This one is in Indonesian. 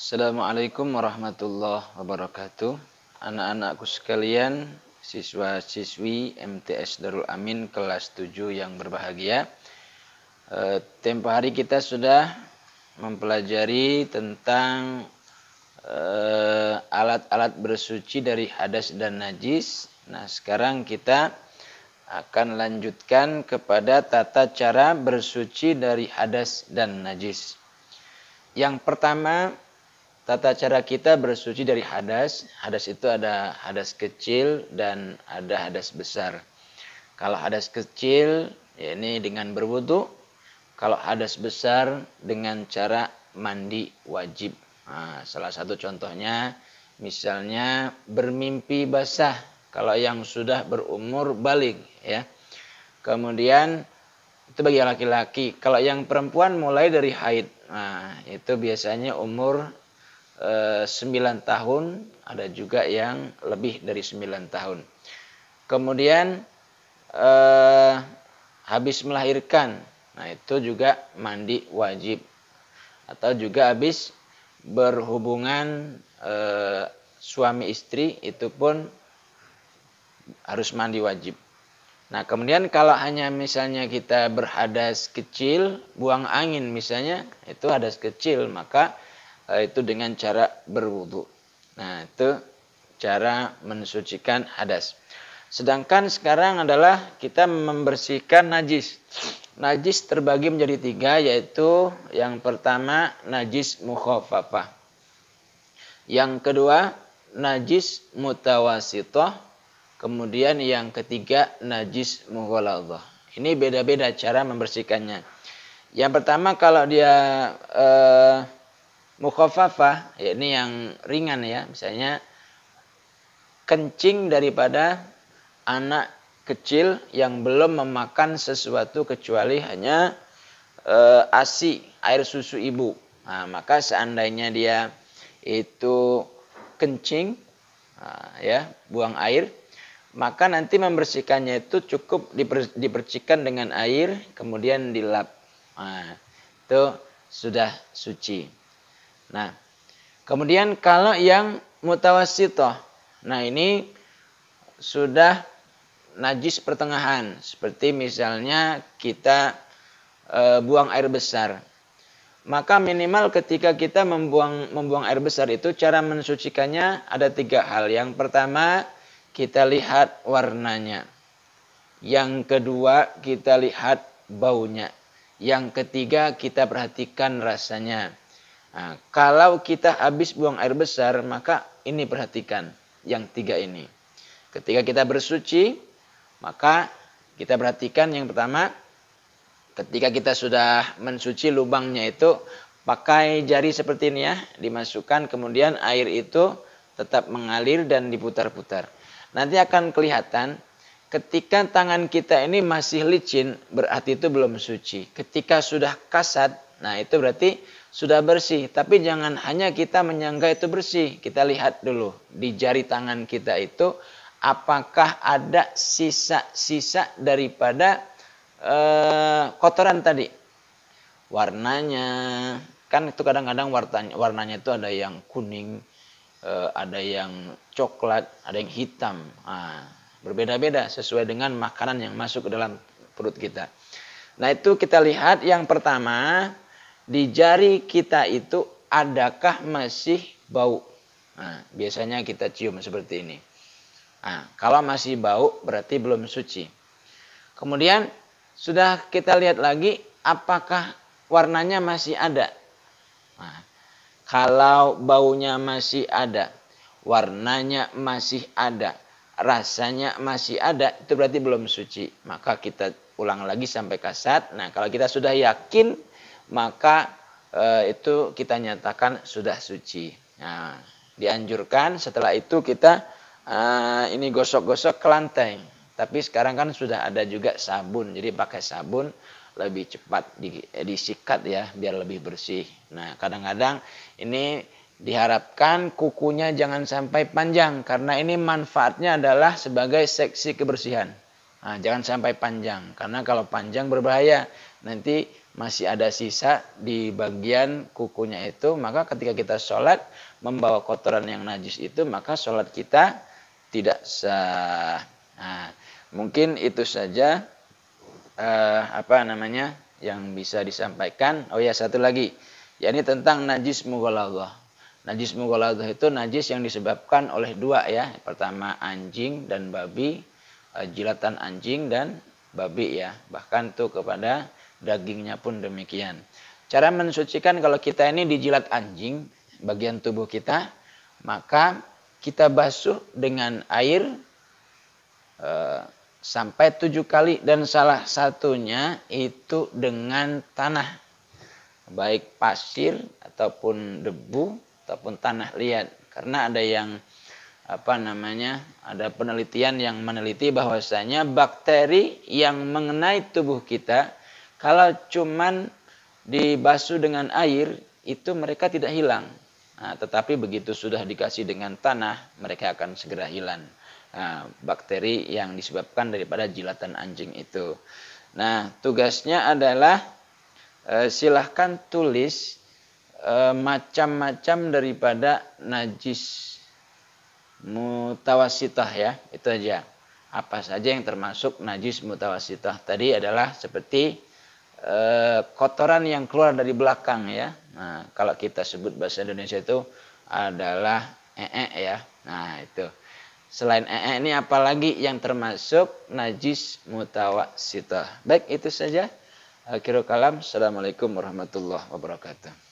Assalamualaikum warahmatullahi wabarakatuh. Anak-anakku sekalian, siswa-siswi MTS Darul Amin kelas 7 yang berbahagia. Tempo hari kita sudah mempelajari tentang alat-alat bersuci dari hadas dan najis. Nah, sekarang kita akan lanjutkan kepada tata cara bersuci dari hadas dan najis. Yang pertama, tata cara kita bersuci dari hadas. Hadas itu ada hadas kecil dan ada hadas besar. Kalau hadas kecil, ya ini dengan berwudu. Kalau hadas besar, dengan cara mandi wajib. Nah, salah satu contohnya, misalnya bermimpi basah. Kalau yang sudah berumur balik, ya. Kemudian itu bagi laki-laki. Kalau yang perempuan mulai dari haid. Nah, itu biasanya umur 9 tahun, ada juga yang lebih dari 9 tahun. Kemudian habis melahirkan, nah itu juga mandi wajib. Atau juga habis berhubungan suami istri, itu pun harus mandi wajib. Nah, kemudian kalau hanya misalnya kita berhadas kecil, buang angin misalnya, itu hadas kecil, maka itu dengan cara berwudu. Nah, itu cara mensucikan hadas. Sedangkan sekarang adalah kita membersihkan najis. Najis terbagi menjadi 3, yaitu yang pertama najis mukhafafah. Yang kedua najis mutawasithah. Kemudian yang ketiga najis mughaladzah. Ini beda-beda cara membersihkannya. Yang pertama kalau dia mukhafafah, ya ini yang ringan ya, misalnya kencing daripada anak kecil yang belum memakan sesuatu kecuali hanya ASI, air susu ibu. Nah, maka seandainya dia itu kencing, ya buang air, maka nanti membersihkannya itu cukup dipercikan dengan air, kemudian dilap. Nah, itu sudah suci. Nah, kemudian kalau yang mutawassithah, nah ini sudah najis pertengahan, seperti misalnya kita buang air besar. Maka minimal ketika kita membuang air besar itu, cara mensucikannya ada 3 hal. Yang pertama, kita lihat warnanya. Yang kedua, kita lihat baunya. Yang ketiga, kita perhatikan rasanya. Nah, kalau kita habis buang air besar, maka ini perhatikan yang 3 ini. Ketika kita bersuci, maka kita perhatikan yang pertama, ketika kita sudah mensuci lubangnya itu, pakai jari seperti ini ya, dimasukkan, kemudian air itu tetap mengalir dan diputar-putar. Nanti akan kelihatan ketika tangan kita ini masih licin, berarti itu belum suci. Ketika sudah kasat, nah itu berarti sudah bersih. Tapi jangan hanya kita menyangka itu bersih. Kita lihat dulu di jari tangan kita itu, apakah ada sisa-sisa daripada kotoran tadi. Warnanya, kan itu kadang-kadang warnanya itu ada yang kuning, ada yang coklat, ada yang hitam. Nah, berbeda-beda sesuai dengan makanan yang masuk ke dalam perut kita. Nah, itu kita lihat yang pertama, di jari kita itu adakah masih bau. Nah, biasanya kita cium seperti ini. Nah, kalau masih bau berarti belum suci. Kemudian sudah kita lihat lagi apakah warnanya masih ada. Nah, kalau baunya masih ada, warnanya masih ada, rasanya masih ada, itu berarti belum suci. Maka kita ulang lagi sampai kasat. Nah, kalau kita sudah yakin, maka itu kita nyatakan sudah suci. Nah, dianjurkan setelah itu kita ini gosok-gosok ke lantai. Tapi sekarang kan sudah ada juga sabun, jadi pakai sabun lebih cepat disikat ya, biar lebih bersih. Nah, kadang-kadang ini diharapkan kukunya jangan sampai panjang, karena ini manfaatnya adalah sebagai seksi kebersihan. Nah, jangan sampai panjang, karena kalau panjang berbahaya. Nanti masih ada sisa di bagian kukunya itu, maka ketika kita sholat membawa kotoran yang najis itu, maka sholat kita tidak sah. Nah, mungkin itu saja yang bisa disampaikan. Oh ya, satu lagi, yakni tentang najis mughalaghah. Najis mughalaghah itu najis yang disebabkan oleh dua ya. Pertama anjing dan babi, jilatan anjing dan babi ya. Bahkan tuh kepada dagingnya pun demikian. Cara mensucikan kalau kita ini dijilat anjing, bagian tubuh kita, maka kita basuh dengan air sampai 7 kali. Dan salah satunya itu dengan tanah. Baik pasir ataupun debu ataupun tanah liat. Karena ada yang ada penelitian yang meneliti bahwasanya bakteri yang mengenai tubuh kita kalau cuman dibasuh dengan air itu mereka tidak hilang. Nah, tetapi begitu sudah dikasih dengan tanah mereka akan segera hilang. Nah, bakteri yang disebabkan daripada jilatan anjing itu. Nah, tugasnya adalah silahkan tulis macam-macam daripada najis mutawasitah ya, itu aja. Apa saja yang termasuk najis mutawasitah tadi adalah seperti kotoran yang keluar dari belakang ya. Nah, kalau kita sebut bahasa Indonesia itu adalah ya. Nah, itu. Selain ini apalagi yang termasuk najis mutawasitah. Baik, itu saja. Akhirul kalam. Assalamualaikum warahmatullahi wabarakatuh.